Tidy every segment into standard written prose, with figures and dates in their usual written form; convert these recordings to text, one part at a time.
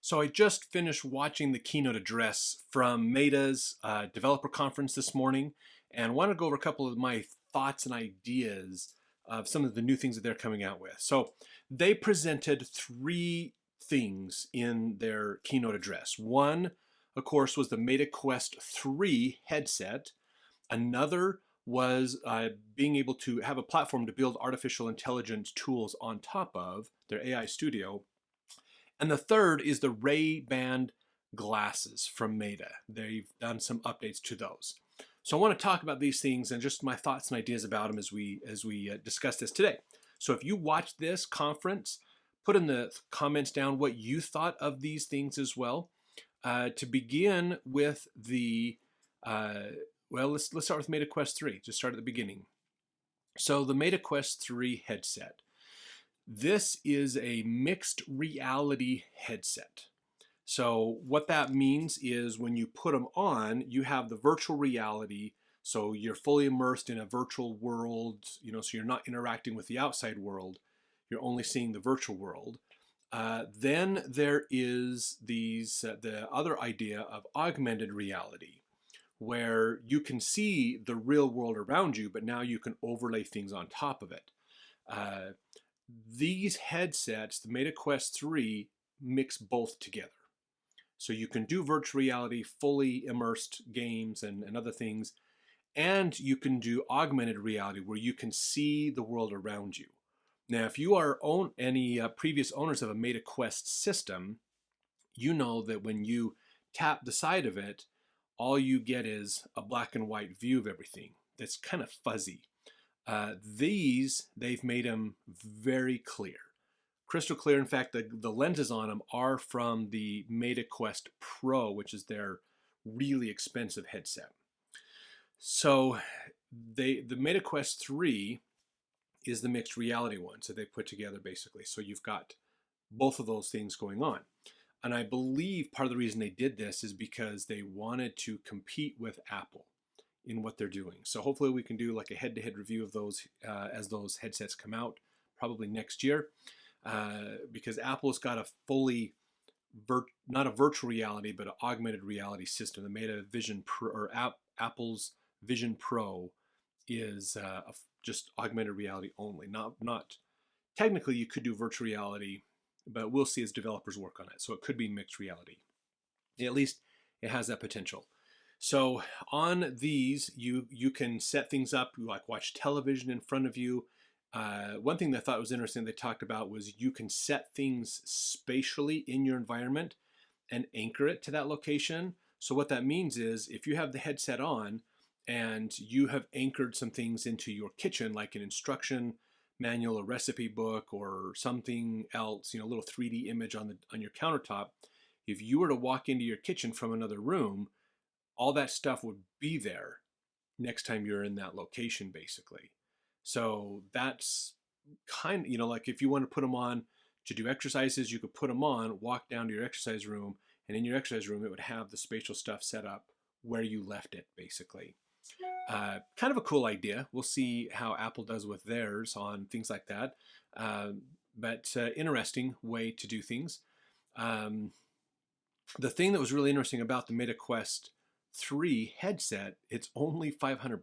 So I just finished watching the keynote address from Meta's developer conference this morning, and want to go over a couple of my thoughts and ideas of some of the new things that they're coming out with. So they presented three things in their keynote address. One, of course, was the Meta Quest 3 headset. Another was being able to have a platform to build artificial intelligence tools on top of their AI studio. And the third is the Ray-Ban glasses from Meta. They've done some updates to those. So I want to talk about these things and just my thoughts and ideas about them as we discuss this today. So if you watched this conference, put in the comments down what you thought of these things as well. To begin with let's start with Meta Quest 3. Just start at the beginning. So the Meta Quest 3 headset. This is a mixed reality headset. So what that means is when you put them on, you have the virtual reality. So you're fully immersed in a virtual world, so you're not interacting with the outside world. You're only seeing the virtual world. Then there is the other idea of augmented reality, where you can see the real world around you, but now you can overlay things on top of it. These headsets, the Meta Quest 3, mix both together. So you can do virtual reality, fully immersed games and other things, and you can do augmented reality where you can see the world around you. Now, if you are any previous owners of a Meta Quest system, you know that when you tap the side of it, all you get is a black and white view of everything that's kind of fuzzy. They've made them very clear, crystal clear. In fact, the lenses on them are from the Meta Quest Pro, which is their really expensive headset. So the Meta Quest 3 is the mixed reality one. So they put together basically. So you've got both of those things going on. And I believe part of the reason they did this is because they wanted to compete with Apple in what they're doing. So hopefully we can do like a head-to-head review of those as those headsets come out, probably next year, because Apple's got a fully, not a virtual reality, but an augmented reality system. The Meta Vision Pro, or Apple's Vision Pro, is just augmented reality only. Not technically you could do virtual reality, but we'll see as developers work on it. So it could be mixed reality. At least it has that potential. So on these, you can set things up, like watch television in front of you. One thing that I thought was interesting they talked about was you can set things spatially in your environment and anchor it to that location. So what that means is if you have the headset on and you have anchored some things into your kitchen, like an instruction manual, a recipe book, or something else, a little 3D image on your countertop, if you were to walk into your kitchen from another room, all that stuff would be there next time you're in that location, basically. So that's kind of, like if you want to put them on to do exercises, you could put them on, walk down to your exercise room, and in your exercise room, it would have the spatial stuff set up where you left it, basically. Kind of a cool idea. We'll see how Apple does with theirs on things like that. But interesting way to do things. The thing that was really interesting about the Meta Quest 3 headset, it's only $500.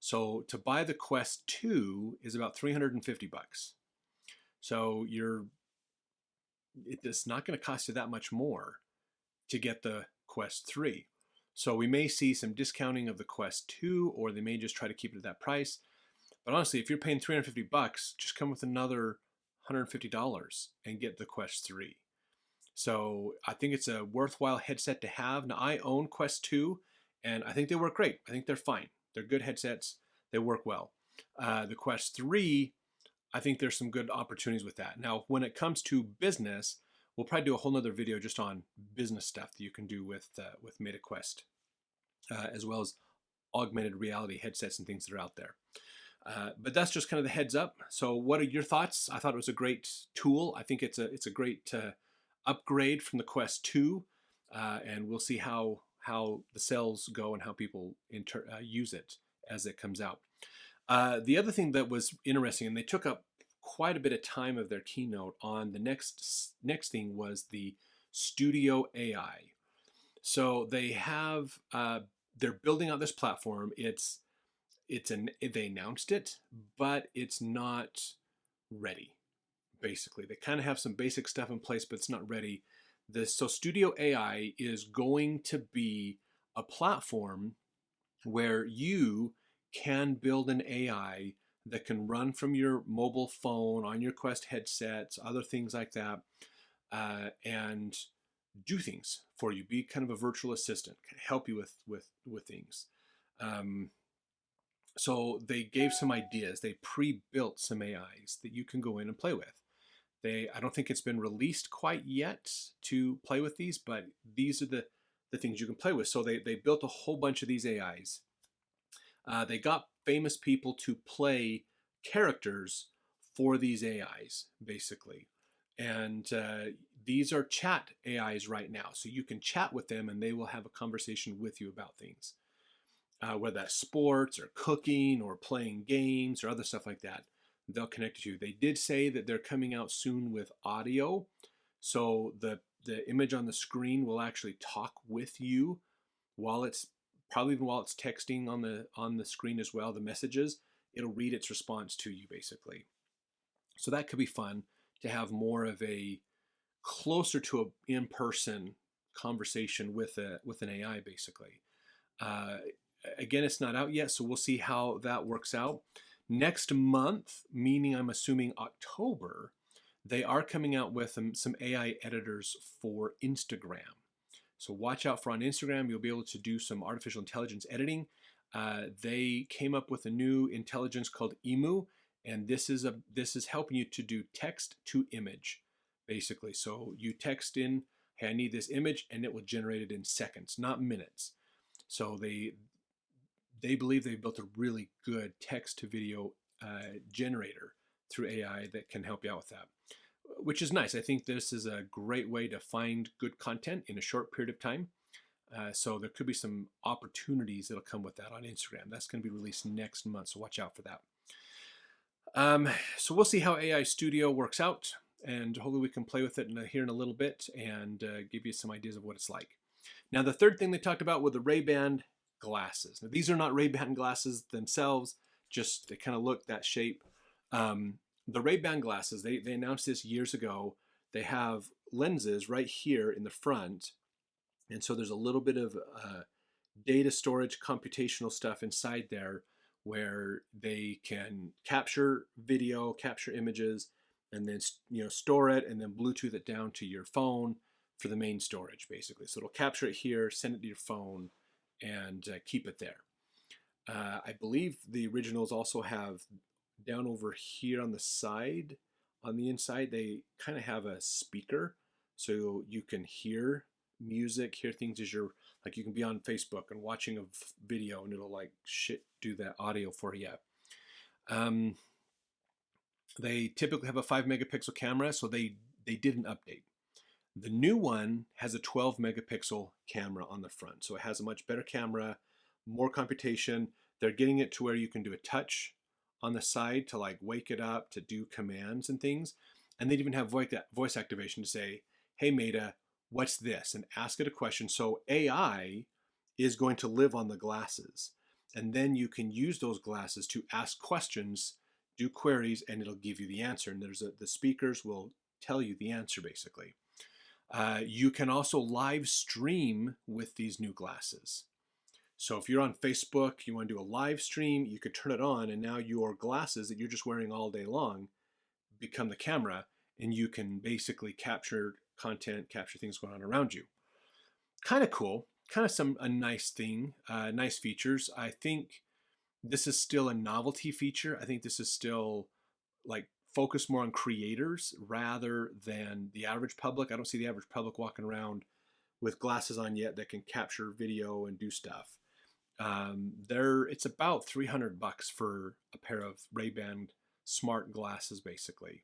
So to buy the Quest 2 is about $350. So it's not going to cost you that much more to get the Quest 3. So we may see some discounting of the Quest 2, or they may just try to keep it at that price. But honestly, if you're paying $350, just come with another $150 and get the Quest 3. So I think it's a worthwhile headset to have. Now, I own Quest 2, and I think they work great. I think they're fine. They're good headsets. They work well. The Quest 3, I think there's some good opportunities with that. Now, when it comes to business, we'll probably do a whole nother video just on business stuff that you can do with Meta Quest, as well as augmented reality headsets and things that are out there. But that's just kind of the heads up. So what are your thoughts? I thought it was a great tool. I think it's a great upgrade from the Quest 2, and we'll see how the sales go and how people use it as it comes out. The other thing that was interesting, and they took up quite a bit of time of their keynote on, the next thing was the Studio AI. So they have they're building out this platform. They announced it, but it's not ready. Basically, they kind of have some basic stuff in place, but it's not ready. So Studio AI is going to be a platform where you can build an AI that can run from your mobile phone on your Quest headsets, other things like that, and do things for you. Be kind of a virtual assistant, can help you with things. So they gave some ideas. They pre-built some AIs that you can go in and play with. I don't think it's been released quite yet to play with these, but these are the things you can play with. So they built a whole bunch of these AIs. They got famous people to play characters for these AIs, basically. And these are chat AIs right now. So you can chat with them and they will have a conversation with you about things. Whether that's sports or cooking or playing games or other stuff like that, they'll connect to you. They did say that they're coming out soon with audio. So the image on the screen will actually talk with you while it's probably even while it's texting on the screen as well, the messages, it'll read its response to you basically. So that could be fun to have more of a closer to an in-person conversation with an AI basically. Again, it's not out yet, so we'll see how that works out. Next month, meaning I'm assuming October, they are coming out with some AI editors for Instagram. So watch out for on Instagram, you'll be able to do some artificial intelligence editing. They came up with a new intelligence called Emu, and this is helping you to do text to image, basically. So you text in, hey, I need this image, and it will generate it in seconds, not minutes. So they believe they've built a really good text to video generator through AI that can help you out with that, which is nice. I think this is a great way to find good content in a short period of time. So there could be some opportunities that'll come with that on Instagram. That's going to be released next month, so watch out for that. So we'll see how AI Studio works out, and hopefully we can play with it here in a little bit and give you some ideas of what it's like. Now, the third thing they talked about were the Ray-Ban glasses. Now, these are not Ray-Ban glasses themselves, just they kind of look that shape. The Ray-Ban glasses, they announced this years ago. They have lenses right here in the front, and so there's a little bit of data storage, computational stuff inside there where they can capture video, capture images, and then store it, and then Bluetooth it down to your phone for the main storage, basically. So it'll capture it here, send it to your phone, and keep it there. I believe the originals also have down over here on the side, on the inside, they kind of have a speaker so you can hear music, hear things as you're, like you can be on Facebook and watching a video and it'll like do that audio for you. They typically have a 5 megapixel camera, so they did an update. The new one has a 12 megapixel camera on the front. So it has a much better camera, more computation. They're getting it to where you can do a touch on the side to like wake it up, to do commands and things. And they even have voice activation to say, hey, Meta, what's this? And ask it a question. So AI is going to live on the glasses. And then you can use those glasses to ask questions, do queries, and it'll give you the answer. And the speakers will tell you the answer, basically. You can also live stream with these new glasses. So if you're on Facebook, you want to do a live stream, you could turn it on, and now your glasses that you're just wearing all day long become the camera, and you can basically capture content, capture things going on around you. Kind of cool, kind of a nice thing, nice features. I think this is still a novelty feature. I think this is still like focused more on creators rather than the average public. I don't see the average public walking around with glasses on yet that can capture video and do stuff. It's about $300 for a pair of Ray-Ban smart glasses, basically.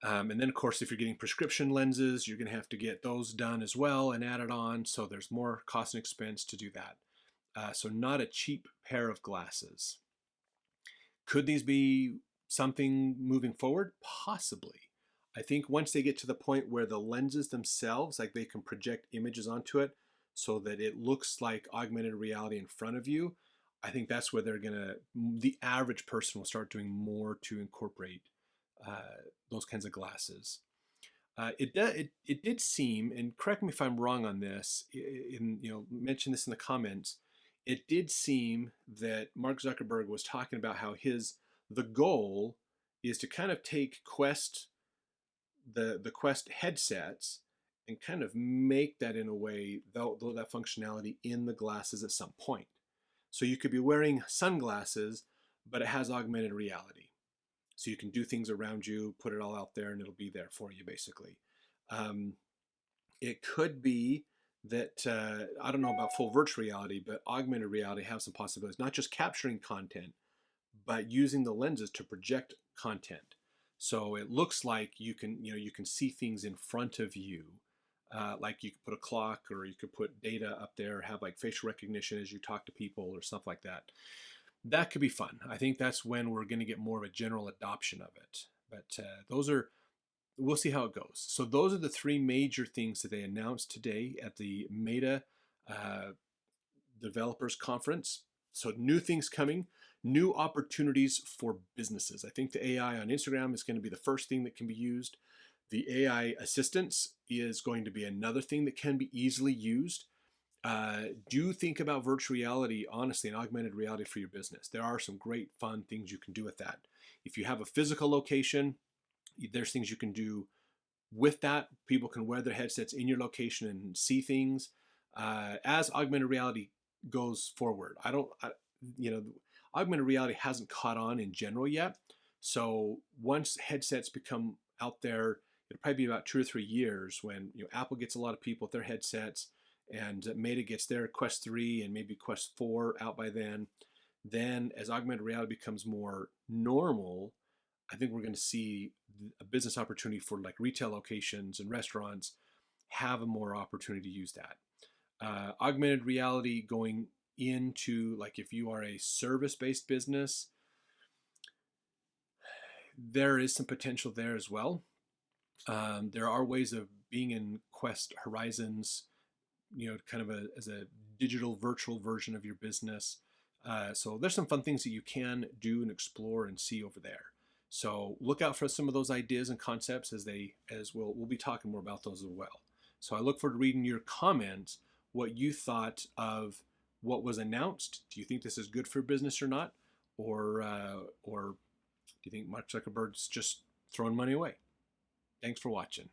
And then, of course, if you're getting prescription lenses, you're going to have to get those done as well and added on. So there's more cost and expense to do that. So not a cheap pair of glasses. Could these be something moving forward? Possibly. I think once they get to the point where the lenses themselves, like they can project images onto it so that it looks like augmented reality in front of you, I think that's where the average person will start doing more to incorporate those kinds of glasses. It did seem, and correct me if I'm wrong on this, mention this in the comments. It did seem that Mark Zuckerberg was talking about how the goal is to kind of take the Quest headsets and kind of make that in a way, though that functionality in the glasses at some point. So you could be wearing sunglasses, but it has augmented reality. So you can do things around you, put it all out there, and it'll be there for you, basically. It could be that, I don't know about full virtual reality, but augmented reality has some possibilities, not just capturing content, but using the lenses to project content. So it looks like you can see things in front of you, like you could put a clock, or you could put data up there, have like facial recognition as you talk to people or stuff like that. That could be fun. I think that's when we're going to get more of a general adoption of it. But we'll see how it goes. So those are the three major things that they announced today at the META Developers Conference. So new things coming, new opportunities for businesses. I think the AI on Instagram is going to be the first thing that can be used. The AI assistance is going to be another thing that can be easily used. Do think about virtual reality, honestly, and augmented reality for your business. There are some great fun things you can do with that. If you have a physical location, there's things you can do with that. People can wear their headsets in your location and see things. As augmented reality goes forward, augmented reality hasn't caught on in general yet. So once headsets become out there, it'll probably be about 2 or 3 years when Apple gets a lot of people with their headsets, and Meta gets their Quest 3 and maybe Quest 4 out by then. Then as augmented reality becomes more normal, I think we're going to see a business opportunity for like retail locations and restaurants have a more opportunity to use that. Augmented reality going into, like, if you are a service-based business, there is some potential there as well. There are ways of being in Quest Horizons, kind of as a digital virtual version of your business. So there's some fun things that you can do and explore and see over there. So look out for some of those ideas and concepts as we'll be talking more about those as well. So I look forward to reading your comments, what you thought of what was announced. Do you think this is good for business or not? Or do you think Mark Zuckerberg's just throwing money away? Thanks for watching.